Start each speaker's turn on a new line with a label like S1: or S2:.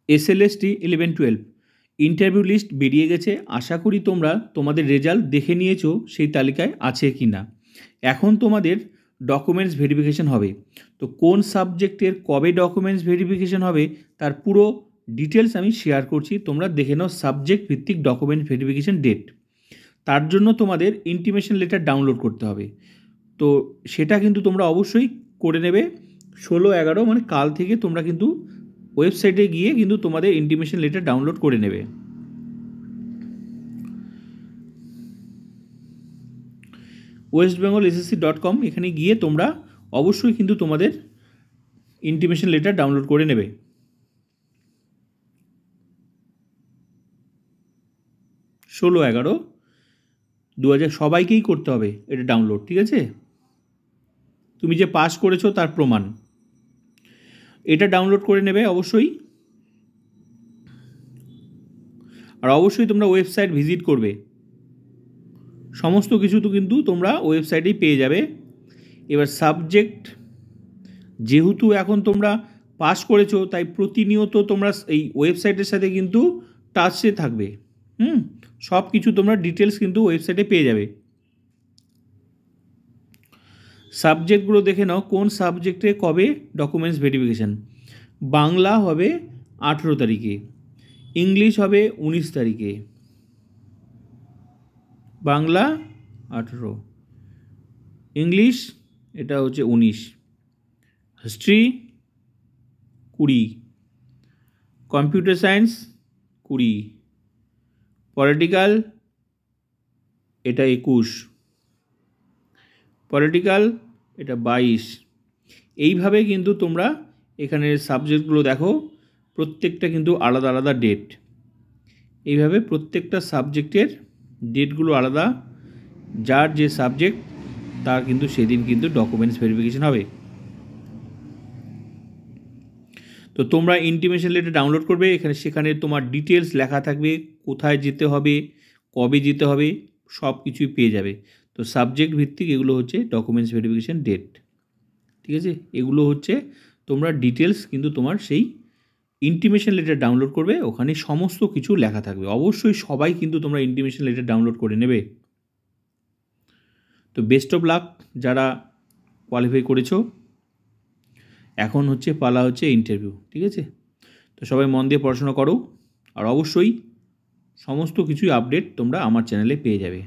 S1: SLST 11-12 interview list বেরিয়ে গেছে। আশা করি তোমরা তোমাদের রেজাল্ট দেখে নিয়েছো সেই তালিকায় আছে কি না। এখন তোমাদের ডকুমেন্টস ভেরিফিকেশন হবে। তো কোন সাবজেক্টের কবে ডকুমেন্টস ভেরিফিকেশন হবে তার পুরো ডিটেলস আমি শেয়ার করছি। তোমরা দেখে নাও সাবজেক্ট ভিত্তিক ডকুমেন্টস ভেরিফিকেশন ডেট। তার জন্য তোমাদের ইন্টিমেশন লেটার ডাউনলোড করতে হবে। তো সেটা কিন্তু তোমরা অবশ্যই করে নেবে 16/11 মানে কাল থেকে তোমরা কিন্তু ওয়েবসাইটে গিয়ে কিন্তু তোমাদের ইন্টিমেশন লেটার ডাউনলোড করে নেবে। westbengalssc.com এখানে গিয়ে তোমরা অবশ্যই কিন্তু তোমাদের ইন্টিমেশন লেটার ডাউনলোড করে নেবে। 16/11/2000 সবাইকেই করতে হবে এটা ডাউনলোড, ঠিক আছে? তুমি যে পাস করেছো তার প্রমাণ এটা ডাউনলোড করে নেবে অবশ্যই। আর অবশ্যই তোমরা ওয়েবসাইট ভিজিট করবে, সমস্ত কিছু তো কিন্তু তোমরা ওয়েবসাইটেই পেয়ে যাবে। এবার সাবজেক্ট যেহেতু এখন তোমরা পাস করেছো তাই প্রতিনিয়ত তোমরা এই ওয়েবসাইটের সাথে কিন্তু টাচে থাকবে। সব কিছু তোমরা ডিটেলস কিন্তু ওয়েবসাইটে পেয়ে যাবে। সাবজেক্টগুলো দেখে নাও কোন সাবজেক্টে কবে ডকুমেন্টস ভেরিফিকেশান। বাংলা হবে 18 তারিখে, ইংলিশ হবে 19 তারিখে। বাংলা 18, ইংলিশ এটা হচ্ছে 19, হিস্ট্রি 20, কম্পিউটার সায়েন্স 20, পলিটিক্যাল এটা 21, পলিটিক্যাল এটা 22। এইভাবে কিন্তু তোমরা এখানের সাবজেক্টগুলো দেখো, প্রত্যেকটা কিন্তু আলাদা আলাদা ডেট। এইভাবে প্রত্যেকটা সাবজেক্টের ডেটগুলো আলাদা, যার যে সাবজেক্ট তার কিন্তু সেদিন কিন্তু ডকুমেন্টস ভেরিফিকেশন হবে। তো তোমরা ইন্টিমেশন লেটার ডাউনলোড করবে, সেখানে তোমার ডিটেলস লেখা থাকবে, কোথায় যেতে হবে, কবে যেতে হবে, সব কিছুই পেয়ে যাবে। তো সাবজেক্ট ভিত্তিক এগুলো হচ্ছে ডকুমেন্টস ভেরিফিকেশন ডেট, ঠিক আছে? এগুলো হচ্ছে তোমরা ডিটেলস কিন্তু তোমার সেই ইন্টিমেশন লেটার ডাউনলোড করবে, ওখানে সমস্ত কিছু লেখা থাকবে। অবশ্যই সবাই কিন্তু তোমরা ইন্টিমেশন লেটার ডাউনলোড করে নেবে। তো বেস্ট অফ লাক যারা কোয়ালিফাই করেছো। এখন হচ্ছে পালা হচ্ছে ইন্টারভিউ, ঠিক আছে? তো সবাই মন দিয়ে পড়াশোনা করো, আর অবশ্যই সমস্ত কিছুই আপডেট তোমরা আমার চ্যানেলে পেয়ে যাবে।